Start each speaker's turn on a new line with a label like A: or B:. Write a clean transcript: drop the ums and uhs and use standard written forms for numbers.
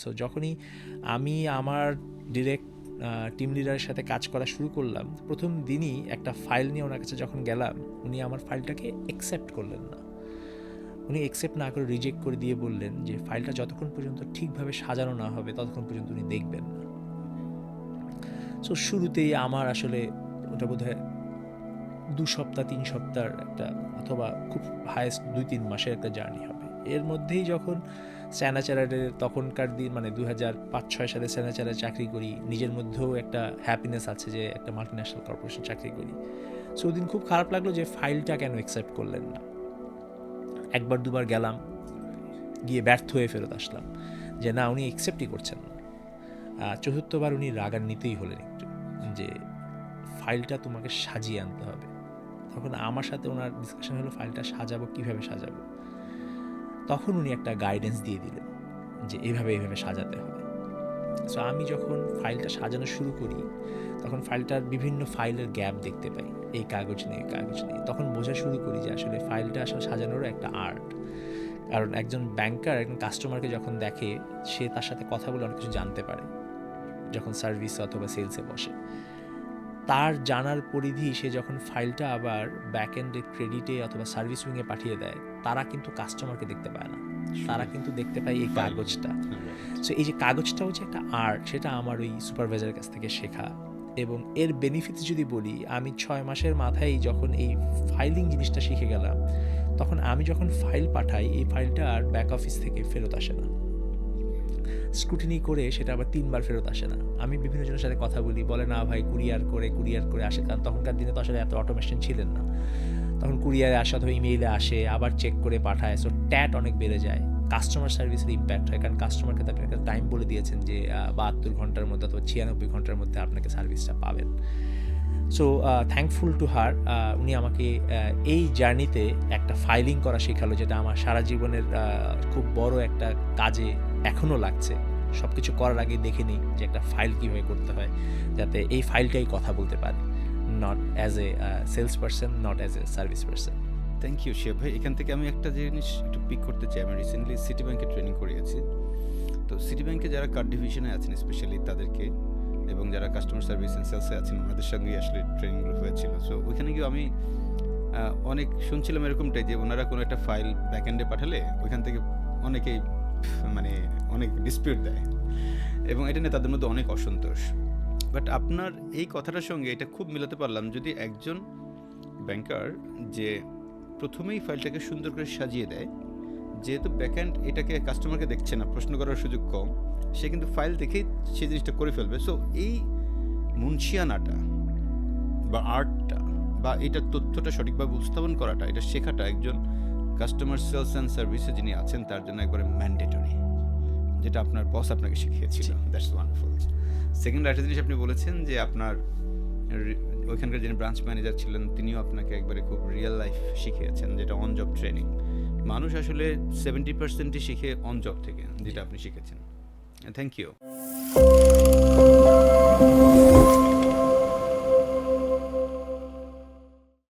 A: So যখনই আমি আমার ডিরেক্ট টিম লিডারের সাথে কাজ করা শুরু করলাম, প্রথম দিনই একটা ফাইল নিয়ে ওনার কাছে যখন গেলাম, উনি আমার ফাইলটাকে অ্যাকসেপ্ট করলেন না। উনি অ্যাকসেপ্ট না করে রিজেক্ট করে দিয়ে বললেন যে ফাইলটা যতক্ষণ পর্যন্ত ঠিকভাবে সাজানো না হবে ততক্ষণ পর্যন্ত উনি দেখবেন না। সো শুরুতেই আমার আসলে ওটা বোধহয় 2 সপ্তাহ 3 সপ্তাহের একটা, অথবা খুব হায়েস্ট 2-3 মাসের একটা জার্নি হবে। এর মধ্যেই যখন স্যানাচারের তখনকার দিন, মানে 2005-06 সালে স্যানাচারে চাকরি করি, নিজের মধ্যেও একটা হ্যাপিনেস আছে যে একটা মাল্টিন্যাশনাল কর্পোরেশন চাকরি করি। সো ওদিন খুব খারাপ লাগলো যে ফাইলটা কেন অ্যাকসেপ্ট করলেন না। একবার দুবার গেলাম, গিয়ে ব্যর্থ হয়ে ফেরত আসলাম যে না, উনি অ্যাকসেপ্টই করছেন না। চতুর্থবার উনি রাগান্বিতই হলেন একটু, যে ফাইলটা তোমাকে সাজিয়ে আনতে হবে। তখন আমার সাথে ওনার ডিসকাশন হলো ফাইলটা সাজাবো, কীভাবে সাজাবো। তখন উনি একটা গাইডেন্স দিয়ে দিলেন যে এইভাবে এইভাবে সাজাতে হবে। সো আমি যখন ফাইলটা সাজানো শুরু করি, তখন ফাইলটার বিভিন্ন ফাইলের গ্যাপ দেখতে পাই, এই কাগজ নেই কাগজ নেই। তখন বোঝা শুরু করি যে আসলে ফাইলটা আসলে সাজানোরও একটা আর্ট। কারণ একজন ব্যাংকার একজন কাস্টমারকে যখন দেখে, সে তার সাথে কথা বলে অনেক কিছু জানতে পারে। যখন সার্ভিস অথবা সেলসে বসে, তার জানার পরিধি, সে যখন ফাইলটা আবার ব্যাক এন্ডে ক্রেডিটে অথবা সার্ভিস উইংয়ে পাঠিয়ে দেয়, তারা কিন্তু কাস্টমারকে দেখতে পায় না, তারা কিন্তু দেখতে পায় এই কাগজটা। সো এই যে কাগজটা হচ্ছে একটা আর্ট, সেটা আমার ওই সুপারভাইজারের কাছ থেকে শেখা। এবং এর বেনিফিটস যদি বলি, আমি 6 মাসের মাথায় যখন এই ফাইলিং জিনিসটা শিখে গেলাম, তখন আমি যখন ফাইল পাঠাই, এই ফাইলটা আর ব্যাক অফিস থেকে ফেরত আসে না, স্ক্রুটিনি করে সেটা আবার 3 বার ফেরত আসে না। আমি বিভিন্ন জনের সাথে কথা বলি, বলে না ভাই কুরিয়ার করে আসে। কারণ তখনকার দিনে তো আসলে এত অটোমেশন ছিলেন না, তখন কুরিয়ারে আসে অথবা ইমেইলে আসে, আবার চেক করে পাঠায়। সো ট্যাট অনেক বেড়ে যায়, কাস্টমার সার্ভিসের ইম্প্যাক্ট হয়। কারণ কাস্টমারকে তো আপনি একটা টাইম বলে দিয়েছেন যে 72 ঘন্টার মধ্যে অথবা 96 ঘন্টার মধ্যে আপনাকে সার্ভিসটা পাবেন। সো থ্যাঙ্কফুল টু হার, উনি আমাকে এই জার্নিতে একটা ফাইলিং করা শেখালো, যেটা আমার সারা জীবনের খুব বড় একটা কাজে এখনও লাগছে। সব কিছু করার আগে দেখে নিই যে একটা ফাইল কীভাবে করতে হয়, যাতে এই ফাইলটাই কথা বলতে পারে, not as a sales person, not as a service person.
B: Thank you Shiv ভাই। এখান থেকে আমি একটা জিনিস একটু পিক করতে চাই। আমি রিসেন্টলি সিটি ব্যাংকে ট্রেনিং করিয়েছি। তো সিটি ব্যাংকে যারা কার্ড ডিভিশনে আছেন স্পেশালি তাদেরকে, এবং যারা কাস্টমার সার্ভিস অ্যান্ড সেলসে আছেন ওনাদের সঙ্গেই আসলে ট্রেনিংগুলো হয়েছিল। সো ওইখানে গিয়ে আমি অনেক শুনছিলাম এরকমটাই, যে ওনারা কোনো একটা ফাইল ব্যাকএন্ডে পাঠালে ওইখান থেকে অনেকেই মানে অনেক ডিসপিউট দেয়, এবং এটা নিয়ে তাদের মধ্যে অনেক অসন্তোষ। বাট আপনার এই কথাটার সঙ্গে এটা খুব মিলাতে পারলাম, যদি একজন ব্যাংকার যে প্রথমেই ফাইলটাকে সুন্দর করে সাজিয়ে দেয়, যেহেতু ব্যাকএন্ড এটাকে কাস্টমারকে দেখছে না, প্রশ্ন করার সুযোগ কম, সে কিন্তু ফাইল দেখেই সে জিনিসটা করে ফেলবে। সো এই মুন্সিয়ানাটা বা আর্টটা বা এইটার তথ্যটা সঠিকভাবে উপস্থাপন করাটা, এটা শেখাটা একজন কাস্টমার সেলস অ্যান্ড সার্ভিসে যিনি আছেন তার জন্য একবারে ম্যান্ডেটরি, যেটা আপনার বস আপনাকে শিখিয়েছিল। That's wonderful. সেকেন্ড একটা জিনিস আপনি বলেছেন যে আপনার ওইখানকার যিনি ব্রাঞ্চ ম্যানেজার ছিলেন তিনিও আপনাকে একবারে খুব রিয়েল লাইফ শিখিয়েছেন, যেটা অন জব ট্রেনিং। মানুষ আসলে 70%ই শিখে অন জব থেকে, যেটা আপনি শিখেছেন। Thank you.